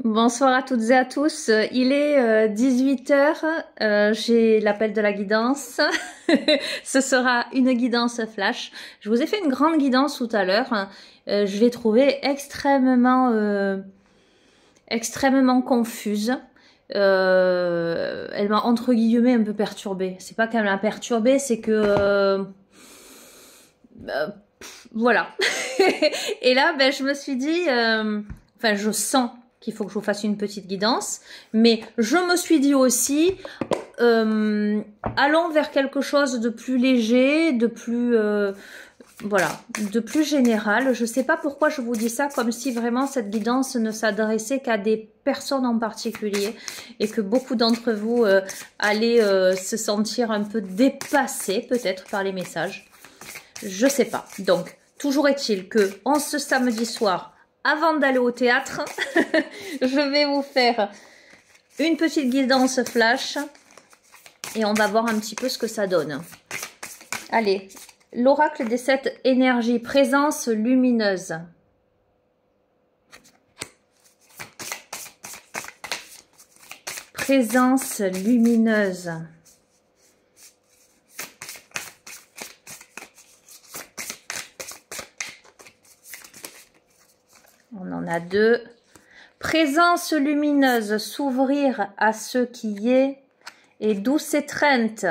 Bonsoir à toutes et à tous, il est 18 heures. J'ai l'appel de la guidance, ce sera une guidance flash. Je vous ai fait une grande guidance tout à l'heure, je l'ai trouvée extrêmement confuse. Elle m'a entre guillemets un peu perturbée, c'est pas qu'elle m'a perturbée, c'est que... voilà. Et là je me suis dit, enfin je sens qu'il faut que je vous fasse une petite guidance, mais je me suis dit aussi, allons vers quelque chose de plus léger, de plus, voilà, de plus général. Je sais pas pourquoi je vous dis ça, comme si vraiment cette guidance ne s'adressait qu'à des personnes en particulier, et que beaucoup d'entre vous allaient se sentir un peu dépassés peut-être par les messages. Je sais pas. Donc, toujours est-il que en ce samedi soir, avant d'aller au théâtre, je vais vous faire une petite guidance flash et on va voir un petit peu ce que ça donne. Allez, l'oracle des 7 énergies, présence lumineuse. Présence lumineuse. On en a 2. Présence lumineuse, s'ouvrir à ce qui est, et douce étreinte.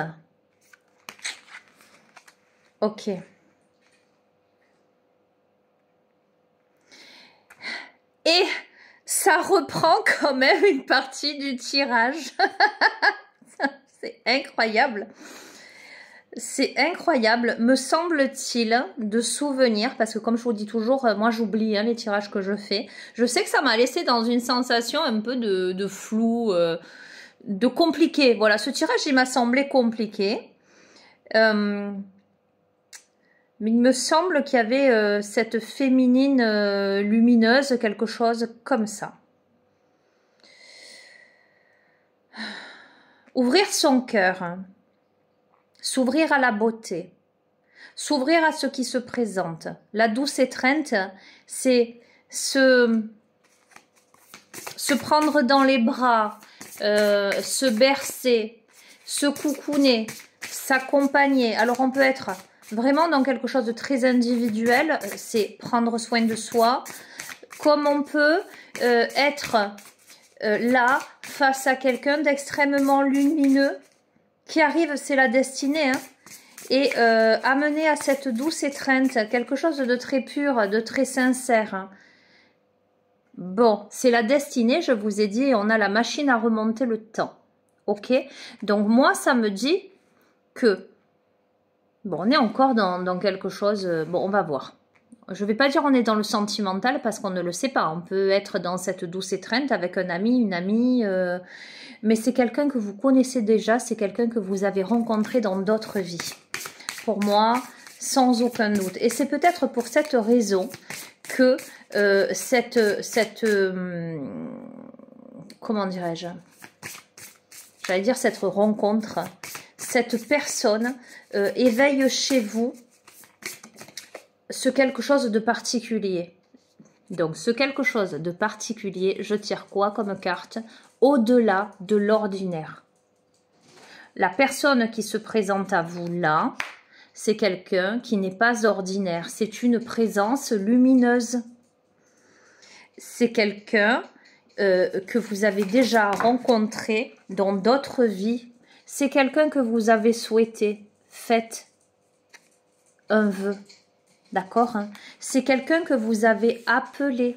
Ok. Et ça reprend quand même une partie du tirage. C'est incroyable. C'est incroyable, me semble-t-il, de souvenir, parce que comme je vous dis toujours, moi j'oublie les tirages que je fais. Je sais que ça m'a laissé dans une sensation un peu de flou, de compliqué. Voilà, ce tirage, il m'a semblé compliqué. Mais il me semble qu'il y avait cette féminine lumineuse, quelque chose comme ça. Ouvrir son cœur. S'ouvrir à la beauté, s'ouvrir à ce qui se présente. La douce étreinte, c'est se prendre dans les bras, se bercer, se coucouner, s'accompagner. Alors on peut être vraiment dans quelque chose de très individuel, c'est prendre soin de soi, comme on peut être là face à quelqu'un d'extrêmement lumineux, qui arrive, c'est la destinée, hein, et amener à cette douce étreinte quelque chose de très pur, de très sincère. Hein. Bon, c'est la destinée, je vous ai dit, on a la machine à remonter le temps. Ok? Donc moi, ça me dit que, bon, on est encore dans quelque chose, bon, on va voir. Je ne vais pas dire on est dans le sentimental parce qu'on ne le sait pas. On peut être dans cette douce étreinte avec un ami, une amie, mais c'est quelqu'un que vous connaissez déjà, c'est quelqu'un que vous avez rencontré dans d'autres vies. Pour moi, sans aucun doute. Et c'est peut-être pour cette raison que comment dirais-je? J'allais dire cette rencontre, cette personne éveille chez vous ce quelque chose de particulier. Donc, ce quelque chose de particulier, je tire quoi comme carte? Au-delà de l'ordinaire. La personne qui se présente à vous là, c'est quelqu'un qui n'est pas ordinaire. C'est une présence lumineuse. C'est quelqu'un que vous avez déjà rencontré dans d'autres vies. C'est quelqu'un que vous avez souhaité. Faites un vœu. D'accord, hein? C'est quelqu'un que vous avez appelé,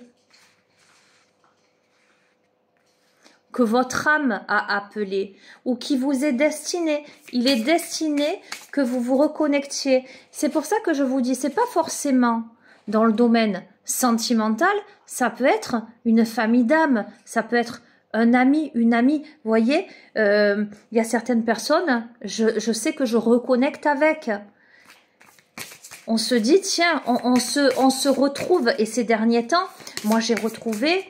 que votre âme a appelé, ou qui vous est destiné. Il est destiné que vous vous reconnectiez. C'est pour ça que je vous dis, c'est pas forcément dans le domaine sentimental, ça peut être une famille d'âme, ça peut être un ami, une amie. Vous voyez, il y a certaines personnes, je sais que je reconnecte avec. On se dit, tiens, on se retrouve. Et ces derniers temps, moi, j'ai retrouvé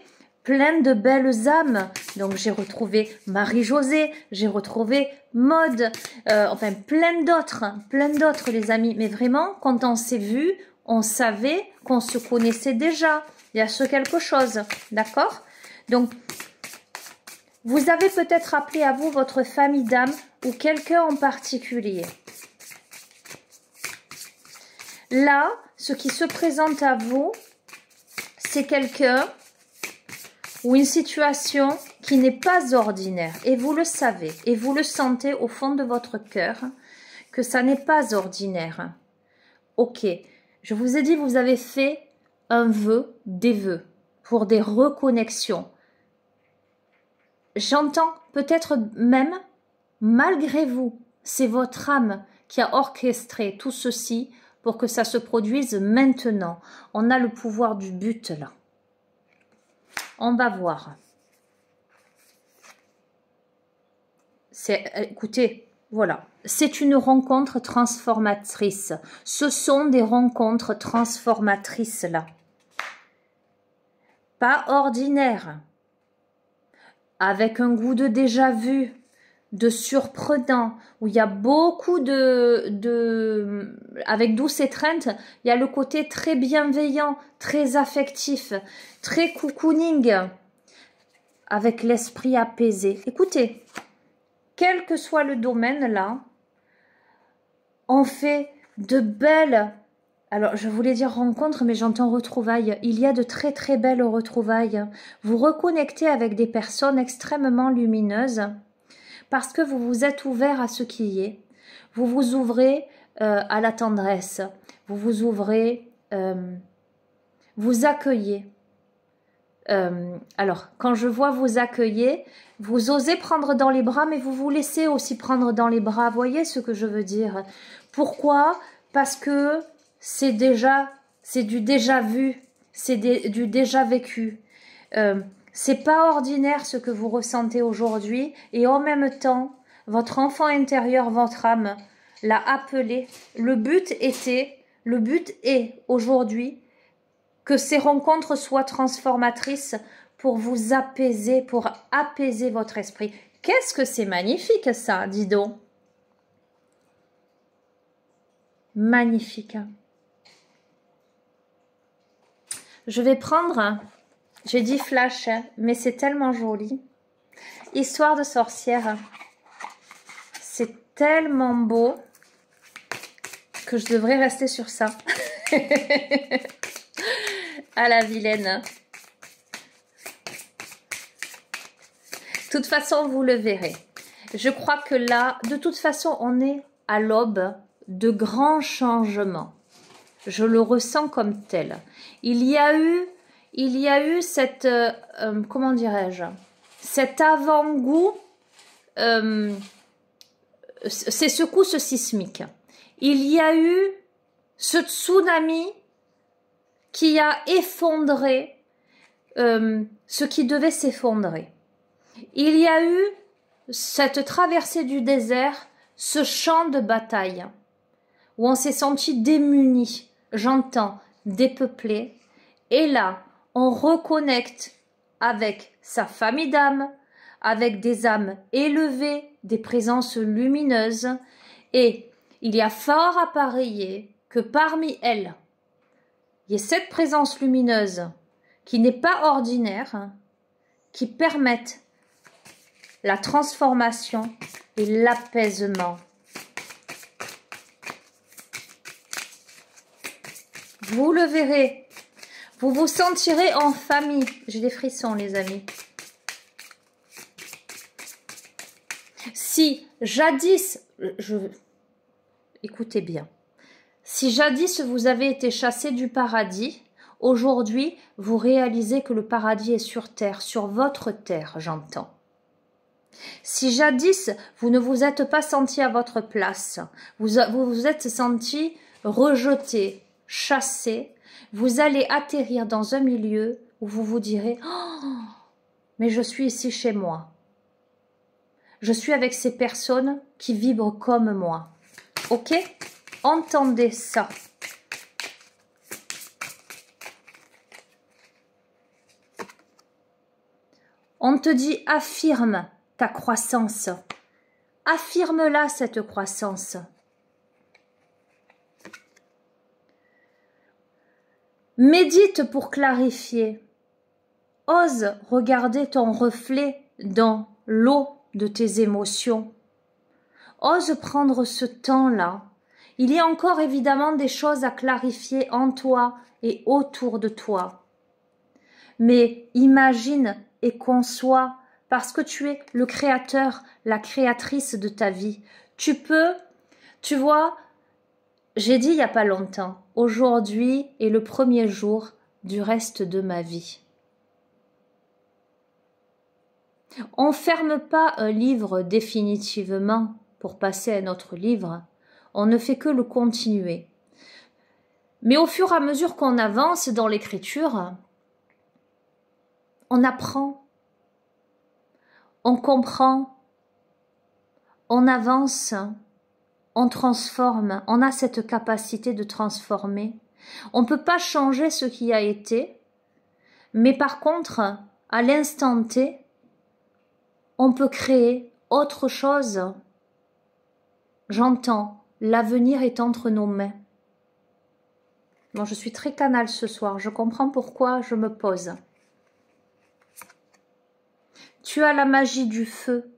plein de belles âmes. Donc, j'ai retrouvé Marie-Josée, j'ai retrouvé Maude, enfin, plein d'autres, les amis. Mais vraiment, quand on s'est vu, on savait qu'on se connaissait déjà. Il y a ce quelque chose, d'accord? Donc, vous avez peut-être appelé à vous votre famille d'âme ou quelqu'un en particulier. Là, ce qui se présente à vous, c'est quelqu'un ou une situation qui n'est pas ordinaire. Et vous le savez, et vous le sentez au fond de votre cœur, que ça n'est pas ordinaire. Ok, je vous ai dit, vous avez fait un vœu, des vœux, pour des reconnexions. J'entends peut-être même, malgré vous, c'est votre âme qui a orchestré tout ceci pour que ça se produise maintenant. On a le pouvoir du but là. On va voir. Écoutez, voilà. C'est une rencontre transformatrice. Ce sont des rencontres transformatrices là. Pas ordinaires. Avec un goût de déjà-vu, de surprenant, où il y a beaucoup avec douce étreinte, il y a le côté très bienveillant, très affectif, très cocooning, avec l'esprit apaisé. Écoutez, quel que soit le domaine là, on fait de belles, alors je voulais dire rencontres, mais j'entends retrouvailles. Il y a de très très belles retrouvailles. Vous reconnectez avec des personnes extrêmement lumineuses, parce que vous vous êtes ouvert à ce qui est. Vous vous ouvrez à la tendresse. Vous vous ouvrez, vous accueillez. Alors, quand je vois vous accueillir, vous osez prendre dans les bras, mais vous vous laissez aussi prendre dans les bras. Voyez ce que je veux dire? Pourquoi? Parce que c'est du déjà vu, c'est du déjà vécu. C'est pas ordinaire ce que vous ressentez aujourd'hui, et en même temps, votre enfant intérieur, votre âme, l'a appelé. Le but est aujourd'hui que ces rencontres soient transformatrices pour vous apaiser, pour apaiser votre esprit. Qu'est-ce que c'est magnifique ça, dis donc. Magnifique. Je vais prendre, j'ai dit flash, mais c'est tellement joli. Histoire de sorcière. C'est tellement beau que je devrais rester sur ça. À la vilaine. De toute façon, vous le verrez. Je crois que là, de toute façon, on est à l'aube de grands changements. Je le ressens comme tel. Il y a eu cette, comment dirais-je, cet avant-goût, ces secousses sismiques. Il y a eu ce tsunami qui a effondré ce qui devait s'effondrer. Il y a eu cette traversée du désert, ce champ de bataille, où on s'est senti démuni, j'entends, dépeuplé, et là, on reconnecte avec sa famille d'âmes, avec des âmes élevées, des présences lumineuses, et il y a fort à parier que parmi elles, il y a cette présence lumineuse qui n'est pas ordinaire, qui permettent la transformation et l'apaisement. Vous le verrez, vous vous sentirez en famille. J'ai des frissons, les amis. Si jadis, écoutez bien, si jadis vous avez été chassé du paradis, aujourd'hui vous réalisez que le paradis est sur terre, sur votre terre, j'entends. Si jadis vous ne vous êtes pas senti à votre place, vous vous êtes senti rejeté, chassé, vous allez atterrir dans un milieu où vous vous direz « Oh, mais je suis ici chez moi. Je suis avec ces personnes qui vibrent comme moi. » Ok? Entendez ça. On te dit affirme ta croissance. Affirme-la, cette croissance. Médite pour clarifier. Ose regarder ton reflet dans l'eau de tes émotions. Ose prendre ce temps-là. Il y a encore évidemment des choses à clarifier en toi et autour de toi. Mais imagine et conçois, parce que tu es le créateur, la créatrice de ta vie. Tu peux, tu vois, j'ai dit il n'y a pas longtemps, aujourd'hui est le premier jour du reste de ma vie. On ne ferme pas un livre définitivement pour passer à un autre livre. On ne fait que le continuer. Mais au fur et à mesure qu'on avance dans l'écriture, on apprend, on comprend, on avance, on transforme, on a cette capacité de transformer. On ne peut pas changer ce qui a été, mais par contre, à l'instant T, on peut créer autre chose. J'entends, l'avenir est entre nos mains. Bon, je suis très canal ce soir, je comprends pourquoi je me pose. Tu as la magie du feu.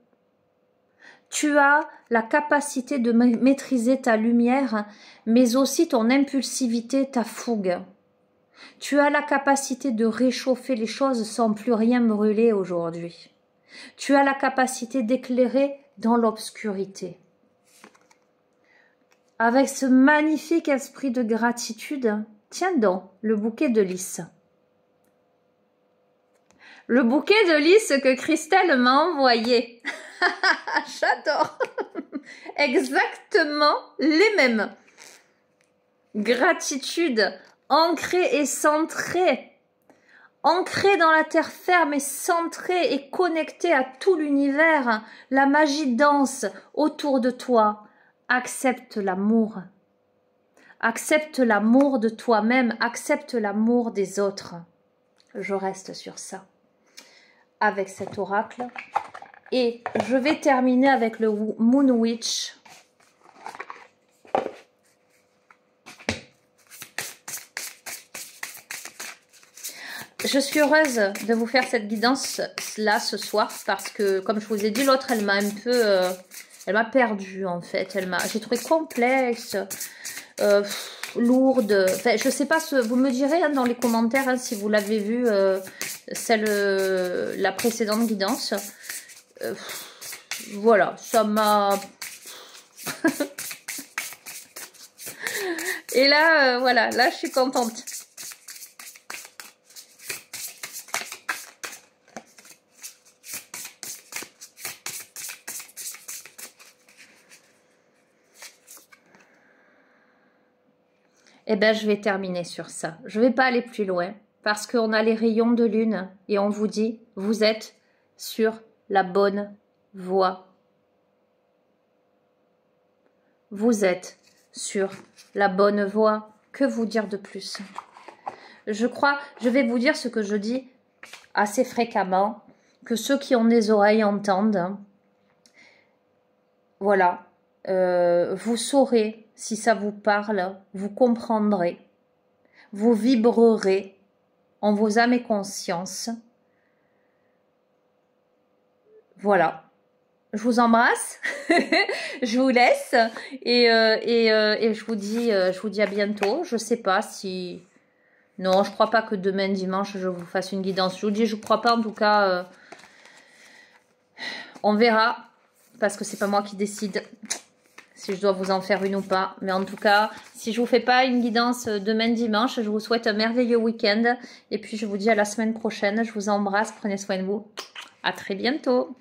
Tu as la capacité de maîtriser ta lumière, mais aussi ton impulsivité, ta fougue. Tu as la capacité de réchauffer les choses sans plus rien brûler aujourd'hui. Tu as la capacité d'éclairer dans l'obscurité. Avec ce magnifique esprit de gratitude, tiens donc le bouquet de lys. Le bouquet de lys que Christelle m'a envoyé. J'adore. Exactement les mêmes. Gratitude, ancrée et centrée. Ancrée dans la terre ferme et centrée et connectée à tout l'univers. La magie danse autour de toi. Accepte l'amour. Accepte l'amour de toi-même. Accepte l'amour des autres. Je reste sur ça. Avec cet oracle. Et je vais terminer avec le Moon Witch. Je suis heureuse de vous faire cette guidance là ce soir parce que, comme je vous ai dit, l'autre, elle m'a un peu... elle m'a perdue en fait. J'ai trouvé complexe, lourde. Enfin, je sais pas, vous me direz hein, dans les commentaires hein, si vous l'avez vu, la précédente guidance. Voilà, ça m'a... Et là, voilà, là je suis contente. Eh bien, je vais terminer sur ça. Je ne vais pas aller plus loin parce qu'on a les rayons de lune et on vous dit, vous êtes sur la bonne voie. Vous êtes sur la bonne voie. Que vous dire de plus? Je vais vous dire ce que je dis assez fréquemment, que ceux qui ont des oreilles entendent. Voilà. Vous saurez si ça vous parle, vous comprendrez, vous vibrerez en vos âmes et consciences. Voilà. Je vous embrasse, je vous laisse et je vous dis à bientôt. Je sais pas si... Non, je crois pas que demain dimanche je vous fasse une guidance. Je vous dis, je crois pas en tout cas. On verra parce que c'est pas moi qui décide si je dois vous en faire une ou pas. Mais en tout cas, si je vous fais pas une guidance demain dimanche, je vous souhaite un merveilleux week-end. Et puis je vous dis à la semaine prochaine. Je vous embrasse, prenez soin de vous. À très bientôt.